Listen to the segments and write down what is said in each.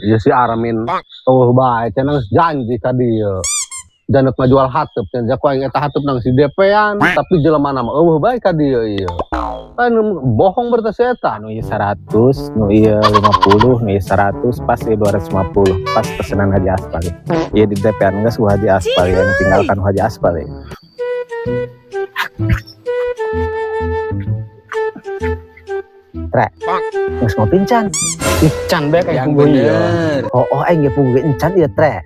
Iya si Armin. Oh baik, cenah janji ka dieu. Jangan ngajual hateup, cenah ku aing eta hateup nang si DP-an, tapi jelema nama eueuh bae ka dieu ieu. Kan bohong berarti si eta. Nu ieu 100, nu ieu 50, nu ieu 100, pas ieu 250. Pas pesanan Haji Aspal. Ieu di DP-an geus Haji Aspal yang tinggalkan Haji Aspal. Tre, geus ngopi encan. Encan bae kayak Yang bener. Oh, aing ge puguh encan ieu Tre.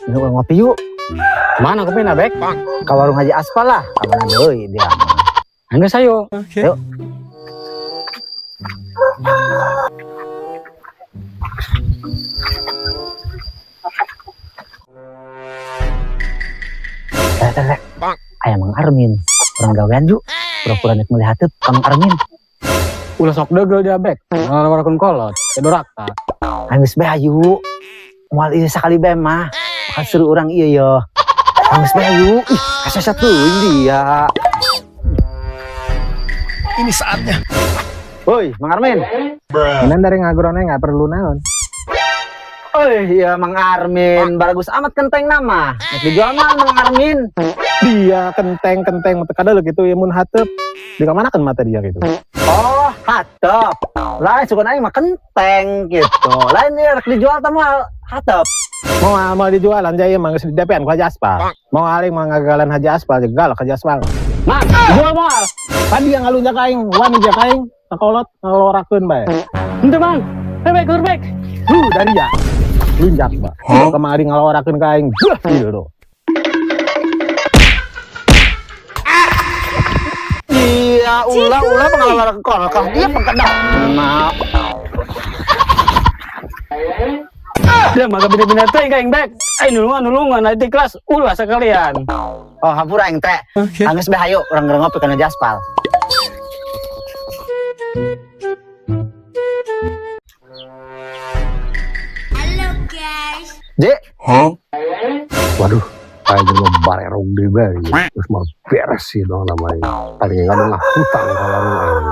Nu ngopi yuk. Mana kopina bek? Ka warung Haji Aspal lah, ka mana deui dia. Geus ayo. Yuk. Tere, aya Mang Armin. Urang gawean yuk. Pura-pura nek meuli hateup ka Mang Armin. Ulah sok deugel dia bek. Ngalawarakun kolot, edoraka. Geus bae ayu. Moal ieu sakali bae mah. Makan seru urang ieu yo. Geus bae ayu. Ih, kasasat teuing dia. Ini saatnya. Woi, Mang Armin. Ini dari ngagrone nggak perlu naon. Iya Mang Armin, bagus amat kenteng nama. Nek dijual mah Mang Armin. Dia kenteng mata kada gitu ya mun hateup. Di mana kan mata dia gitu. Oh, hateup. Lain suka aing mah kenteng gitu. Lain ieu rek dijual teh moal hateup. Mau dijualan jaya mah geus di DP-an ku Haji Aspal. Mau aling mah ngagalan Haji Aspal jegal Haji Aspal. Mak, dijual moal. Tadi yang ngalunjak aing, wani jak aing, sakolot ngalorakeun bae. Henteu Bang. Bek kurbek. Dari ya. Lunjak, Mbak. Kemari ngalorakeun ka aing. Ieu do. Iya, ulah pengalaman kolkah. Dia pekedak. Nah. Dia mah bina-bina teh ka aing bek. Nulungan nanti kelas ulah sekalian. Oh, hampura aing teh. Geus bae hayu urang ngopi kana Haji Aspal. Halo guys. J. Waduh, kayak jelema barerong deui bae. Terus mah beres sih dong namanya. Paling enggak ada hutang ka warung aing.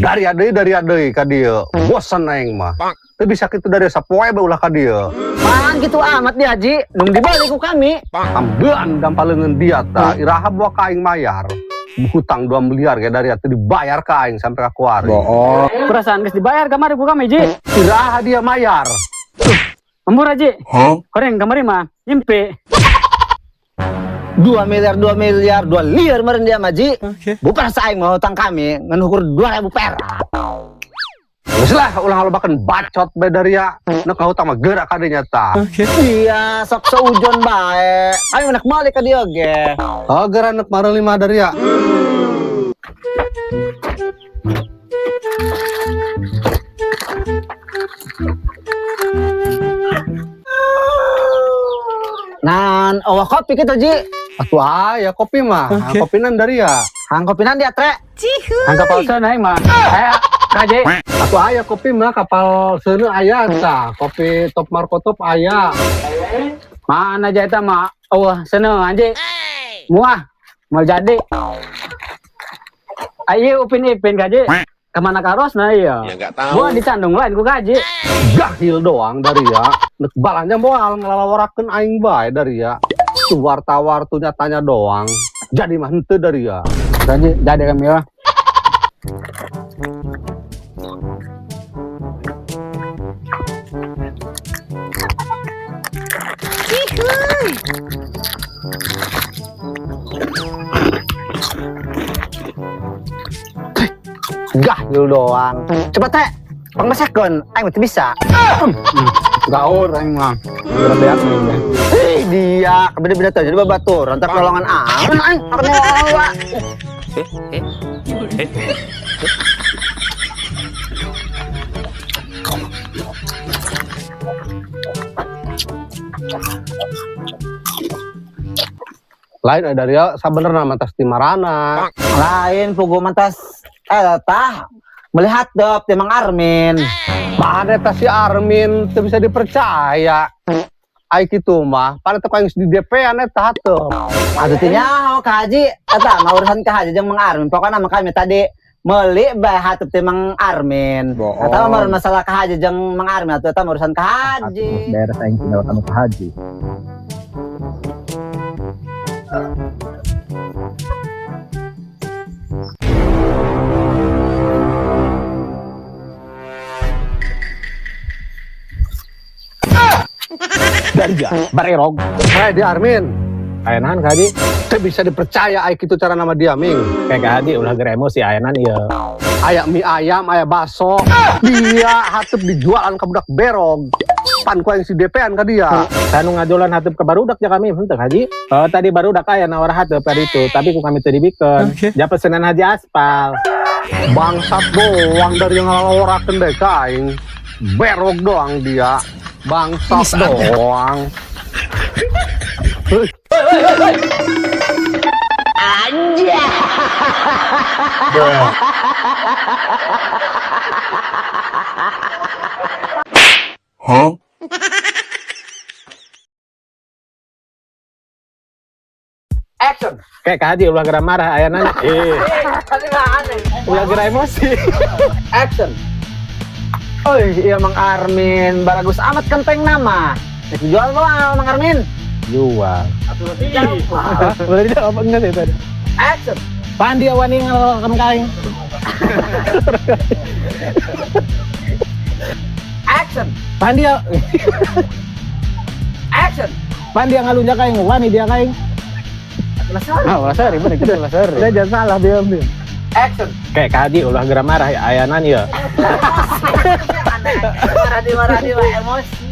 Dari adei ka dieu. Bosan aing mah. Teu bisa kitu dari sapoe bae ulah ka dieu. Man gitu amat dia Haji. Nung dibalik ku kami. Tambean dampaleungeun dia tah iraha bawa ka aing mayar. Hutang 2 miliar ge dari atuh dibayar ka aing sampai ka kuari. Oh, perasaan geus dibayar kamari ku kami Ji. Iraha dia mayar. Embur Ji. Koreng kamari mah nyimpe. 2 miliar 2 liar meureun dia mah Ji. Bukan saing mau hutang kami ngan ukur 2.000 perak. Geus lah ulah lobakeun bacot bae dari ya. Nek hutang mah geura ka dinya tah. Iya, sok seujon bae. Ayo nak balik ka dia ge. Oh, geura nek mareuli mah dari ya. Nan, kopi kita Ji. Atuh aya kopi mah. Kopinan dari ya. Hang kopinan dia Tre. Angka pausan aing mah. Aya kaje. Atuh aya kopi mah kapal seuneu aya tah. Kopi Top Marco Top aya. Mana aja eta mah. Seneng anjing. Muah. Mau jadi. Ayo upin-ipin kaje. Kemana karos nah iya. Ya enggak tahu. Gua dicandung lain ku kaje. Jahil doang dari ya. Nek balanya moal ngelawarakeun aing bae dari ya. Tuh warta-wartu nyatanya doang. Jadi mah henteu dari ya. Jadi kami ya. Gahil doang. Coba Teh, pangmasakeun aing teh bisa. Gaur aing mah. Berbeak nih. Dia beda-beda teh jadi babatur, antar nolongan aing akan ngelola. Lain ada dia sebenarnya mantas timarana. Lain pugu mantas tah melihat dop Mang Armin. Mana eta si Armin teu bisa dipercaya. Ai kitu mah, pada teu yang di DP-an eta hateup. Atuh teh nyaho ka Haji, eta mah urusan ka Haji jeung Mang Armin. Pokokna mah kami tadi meuli bae hateup teh Mang Armin. Eta mah masalah ka Haji jeung Mang Armin atuh eta mah urusan ka Haji. Daerah aing tinggal anu ka Haji. Darja, barerog. Di Armin, Ayanan ka Haji. teu bisa dipercaya ai kitu cara nama dia Ming. Kayak ka Haji ulah geus emosi ayanan ieu. Aya mie ayam, aya baso. Dia hateup dijualan ka budak berog. Pan ku yang si DP-an ka dia. Kanu ngajulan hateup ke barudak ya kami henteu Haji. Tadi barudak aya nawar hateup tadi itu, tapi ku kami teu dibikeun. Ja pesenan Haji Aspal. Bangsat doang dari yang ngalaworakeun deh ka aing. Berog doang dia. Bangsat doang. Aja. Action. Kayak ka Haji ulah geura marah ayanan. Ulah geura emosi. Action. Oi, iya Mang Armin, baragus amat kenteng nama. Jual doang Mang Armin. Jual. Boleh dijawab enggak sih tadi? Action. Pandi awani ngalokkan kaing. Action. Pandi Action. Pandi yang ngalunja kaing, wani dia kaing. Lasari bener gitu Lasari. Dia jangan salah dia ambil. Action. Kayak ka Haji ulah geura marah ayanan ieu. Marah di emosi.